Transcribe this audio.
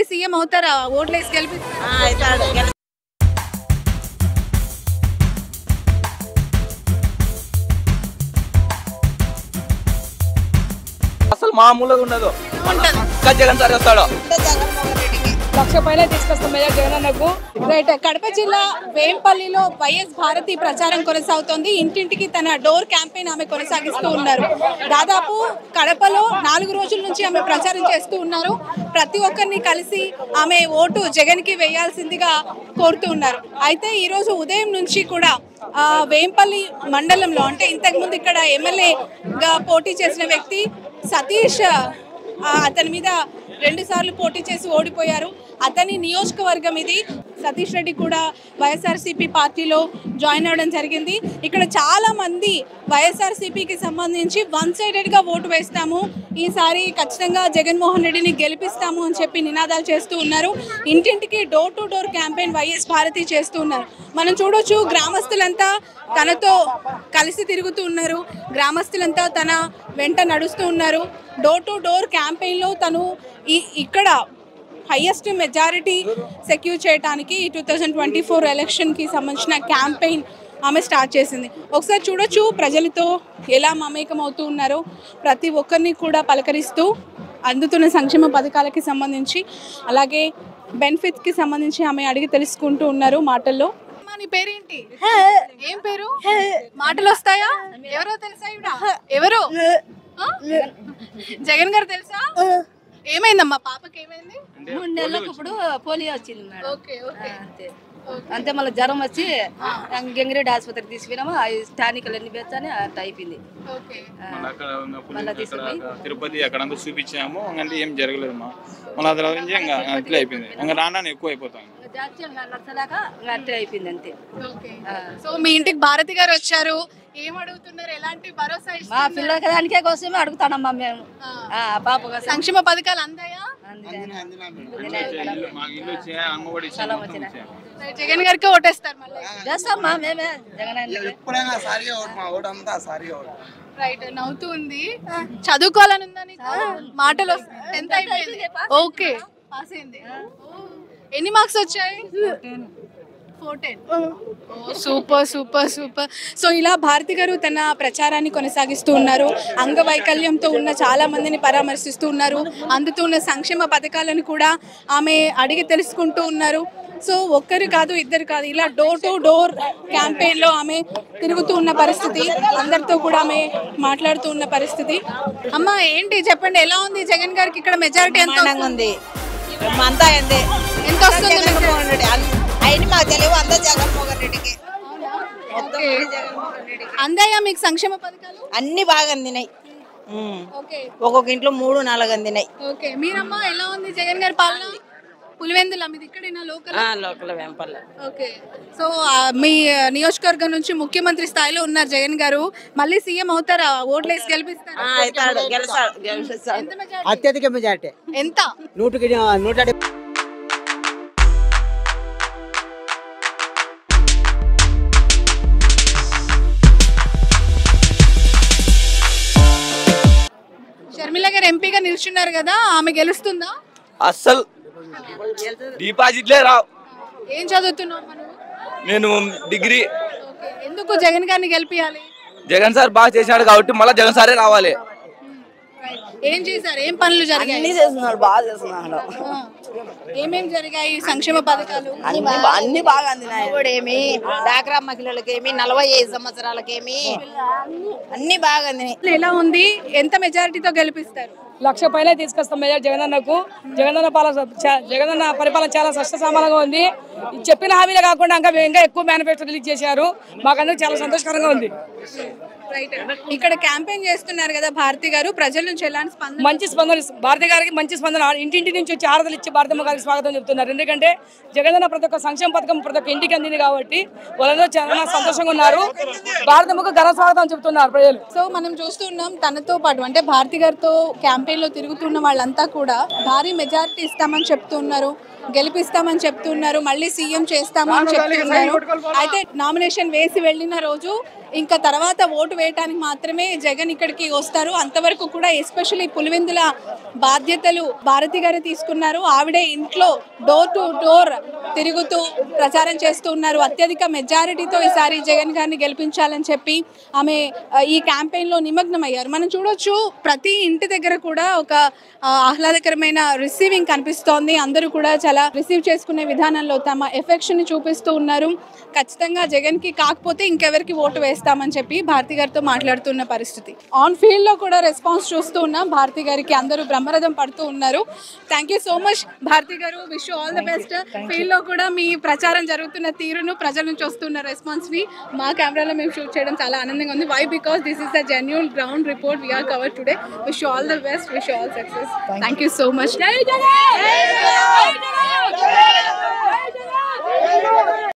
CM అవుతారా? ఓట్లేసి గెలిపిస్తారా? అసలు మామూలుగా ఉండదు. జగన్ సార్ వస్తాడు. లక్ష పైన తీసుకొస్తాం జగనన్నకు. రైట్. కడప జిల్లా వేంపల్లిలో వైఎస్ భారతి ప్రచారం కొనసాగుతోంది. ఇంటింటికి తన డోర్ క్యాంపెయిన్ ఆమె కొనసాగిస్తూ ఉన్నారు. దాదాపు కడపలో 4 రోజుల నుంచి ఆమె ప్రచారం చేస్తూ ఉన్నారు. ప్రతి ఒక్కరిని కలిసి ఆమె ఓటు జగన్ కి వేయాల్సిందిగా కోరుతూ ఉన్నారు. అయితే ఈ రోజు ఉదయం నుంచి కూడా వేంపల్లి మండలంలో, అంటే ఇంతకుముందు ఇక్కడ ఎమ్మెల్యేగా పోటీ చేసిన వ్యక్తి సతీష్, అతని మీద 2 సార్లు పోటీ చేసి ఓడిపోయారు. అతని నియోజకవర్గం ఇది. సతీష్ రెడ్డి కూడా వైఎస్ఆర్సీపీ పార్టీలో జాయిన్ అవ్వడం జరిగింది. ఇక్కడ చాలా మంది వైఎస్ఆర్సీపీకి సంబంధించి 1 సైడెడ్గా ఓటు వేస్తాము, ఈసారి ఖచ్చితంగా జగన్మోహన్ రెడ్డిని గెలిపిస్తాము అని చెప్పి నినాదాలు చేస్తూ ఉన్నారు. ఇంటింటికి door to door campaign YS Bharathi చేస్తూ ఉన్నారు. మనం చూడొచ్చు, గ్రామస్తులంతా తనతో కలిసి తిరుగుతూ ఉన్నారు. గ్రామస్తులంతా తన వెంట నడుస్తూ ఉన్నారు. డోర్ టు డోర్ క్యాంపెయిన్లో తను ఇక్కడ హైయెస్ట్ మెజారిటీ సెక్యూర్ చేయడానికి 2024 ఎలక్షన్కి సంబంధించిన క్యాంపెయిన్ ఆమె స్టార్ట్ చేసింది. ఒకసారి చూడొచ్చు ప్రజలతో ఎలా మమేకం అవుతూ ఉన్నారో, ప్రతి ఒక్కరిని కూడా పలకరిస్తూ అందుతున్న సంక్షేమ పథకాలకి సంబంధించి, అలాగే బెనిఫిట్స్కి సంబంధించి ఆమె అడిగి తెలుసుకుంటూ ఉన్నారు మాటల్లో. నీ పేరేంటి? ఏం పేరు? మాటలు వస్తాయా? ఎవరో తెలుసా? ఎవరు? జగన్ గారు తెలుసా? ఏమైందమ్మా పాపకి? ఏమైంది? 3 నెలలకు ఇప్పుడు పోలియో వచ్చింది మేడం. Okay okay. అంతే మళ్ళీ జ్వరం వచ్చి గంగిరెడ్డి ఆసుపత్రికి తీసుకున్నాము. స్థానికులు ఎన్ని పెంచాని అట్లా అయిపోయింది. తిరుపతి అక్కడంతా చూపించాము, అంటే ఏం జరగలేదు మా. మళ్ళీ అట్లా అట్లా అయిపోయింది. ఇంకా రాను ఎక్కువ అయిపోతాం. అట్లే అయిపోయింది అంతే. సో మీ ఇంటికి భారతి గారు వచ్చారు, ఏం అడుగుతున్నారు? ఎలాంటి భరోసా? మా పిల్లలకి దానికే కోసమే అడుగుతానమ్మా మేము. పాప సంక్షేమ పథకాలు అందాయా? జగన్ గారికి ఓటేస్తారు మళ్ళీ? చేస్తామ్మా మేమే జగన్. రైట్. నవ్వుతూ ఉంది. చదువుకోవాలని ఉందా నీకు? మాటలు 10th అయిపోయింది. ఓకే, పాస్ అయింది. ఎన్ని మార్క్స్ వచ్చాయి? 14. Super super super. సో ఇలా భారతి గారు తన ప్రచారాన్ని కొనసాగిస్తూ ఉన్నారు. అంగవైకల్యంతో ఉన్న చాలా మందిని పరామర్శిస్తూ ఉన్నారు. అందుతున్న సంక్షేమ పథకాలను కూడా ఆమె అడిగి తెలుసుకుంటూ ఉన్నారు. సో ఒక్కరు కాదు, ఇద్దరు కాదు, ఇలా డోర్ టు డోర్ క్యాంపెయిన్లో ఆమె తిరుగుతూ ఉన్న పరిస్థితి, అందరితో కూడా ఆమె మాట్లాడుతూ ఉన్న పరిస్థితి. అమ్మ ఏంటి చెప్పండి, ఎలా ఉంది జగన్ గారికి ఇక్కడ మెజారిటీ? ఎంత ఉంది? ఎంత వస్తుంది? అయినా మాకు తెలియదు, అంతా జగన్మోహన్ రెడ్డికి. అందాయా మీకు సంక్షేమ పథకాలు? అన్ని బాగా అందినాయి. ఒక్కొక్క ఇంట్లో 3-4 అందినాయి. ఓకే. మీరమ్మా ఎలా ఉంది జగన్ గారి పాలన? పులివెందుల మీది ఇక్కడేనా? లోకల్ వెంపల్ల. ఓకే. సో మీ నియోజకవర్గం నుంచి ముఖ్యమంత్రి స్థాయిలో ఉన్నారు జగన్ గారు, మళ్ళీ సీఎం అవుతారా? ఓట్లేసి గెలిపిస్తారా? అత్యధిక మెజారిటీ. ఎంత? 100. షర్మిల గారు ఎంపీగా నిల్చున్నారు కదా, ఆమె గెలుస్తుందా? అస్సలు డిపాజిట్లే రావు. ఏం చదువుతున్నావు మనం? నేను డిగ్రీ. ఎందుకు జగన్ గారిని గెలిపియాలి? జగన్ సార్ బాగా చేసినాడు కాబట్టి మళ్ళీ జగన్ సారే రావాలి. ఏం చేశారు? ఏం పనులు జరిగాయి? అన్ని చేస్తున్నారు, బాగా చేస్తున్నారు. ఏమేం జరిగాయి? సంక్షేమ పథకాలు అన్ని బాగా అందినాయి. ఏమి డాక్రా మహిళలకేమి, 45 సంవత్సరాలకేమి అన్ని బాగా అందినాయి. ఎలా ఉంది? ఎంత మెజారిటీతో గెలిపిస్తారు? లక్ష పైన తీసుకొస్తాం జగనన్నకు. జగనన్న పరిపాలన చాలా సమానంగా ఉంది. చెప్పిన హామీలే కాకుండా ఇంకా ఎక్కువ మేనిఫెస్టో రిలీజ్ చేశారు. మాకందరికి చాలా సంతోషకరంగా ఉంది. ఇక్కడ క్యాంపెయిన్ చేస్తున్నారు కదా భారతి గారు, ప్రజల నుంచి ఎలాంటి స్పందన? మంచి స్పందన. భారతి గారికి మంచి స్పందన. ఇంటింటి నుంచి వచ్చి ఆరతలు ఇచ్చి భారతమ్మ గారికి స్వాగతం చెప్తున్నారు. ఎందుకంటే జగనన్న ప్రతి ఒక్క సంక్షేమ పథకం ప్రతి ఒక్క ఇంటికి అందింది కాబట్టి వాళ్ళందరూ చాలా సంతోషంగా ఉన్నారు. భారతమ్మకు ఘన స్వాగతం చెప్తున్నారు ప్రజలు. సో మనం చూస్తున్నాం, తనతో పాటు అంటే భారతి గారితో క్యాంపెయిన్ లో తిరుగుతున్న వాళ్ళంతా కూడా భారీ మెజారిటీ ఇస్తామని చెప్తున్నారు, గెలిపిస్తామని చెప్తున్నారు, మళ్ళీ సీఎం చేస్తామని చెప్తున్నారు. అయితే నామినేషన్ వేసి వెళ్ళిన రోజు ఇంకా తర్వాత ఓటు వేయడానికి మాత్రమే జగన్ ఇక్కడికి వస్తారు. అంతవరకు కూడా ఎస్పెషల్లీ పులివెందుల బాధ్యతలు భారతి గారు తీసుకున్నారు. ఆవిడే ఇంట్లో డోర్ టు డోర్ తిరుగుతూ ప్రచారం చేస్తూ ఉన్నారు. అత్యధిక మెజారిటీతో ఈసారి జగన్ గారిని గెలిపించాలని చెప్పి ఆమె ఈ క్యాంపెయిన్లో నిమగ్నమయ్యారు. మనం చూడొచ్చు ప్రతి ఇంటి దగ్గర కూడా ఒక ఆహ్లాదకరమైన రిసీవింగ్ కనిపిస్తోంది. అందరూ కూడా చాలా రిసీవ్ చేసుకునే విధానంలో తమ ఎఫెక్షన్ ని చూపిస్తూ ఉన్నారు. ఖచ్చితంగా జగన్కి కాకపోతే ఇంకెవరికి ఓటు వేస్తామని చెప్పి భారతి గారితో మాట్లాడుతున్న పరిస్థితి. ఆన్ ఫీల్డ్ లో కూడా రెస్పాన్స్ చూస్తూ ఉన్నాం. భారతి గారికి అందరూ బ్రహ్మరథం పడుతూ ఉన్నారు. Thank you so much Bharathi గారు. Wish you all the best. Field లో కూడా మీ ప్రచారం జరుగుతున్న తీరును, ప్రజల నుంచి వస్తున్న రెస్పాన్స్ ని మా కెమెరాలో మేము షూట్ చేయడం చాలా ఆనందంగా ఉంది. Why because this is the genuine ground report we are cover today. Wish you all the best. Wish you all success. Thank you so much.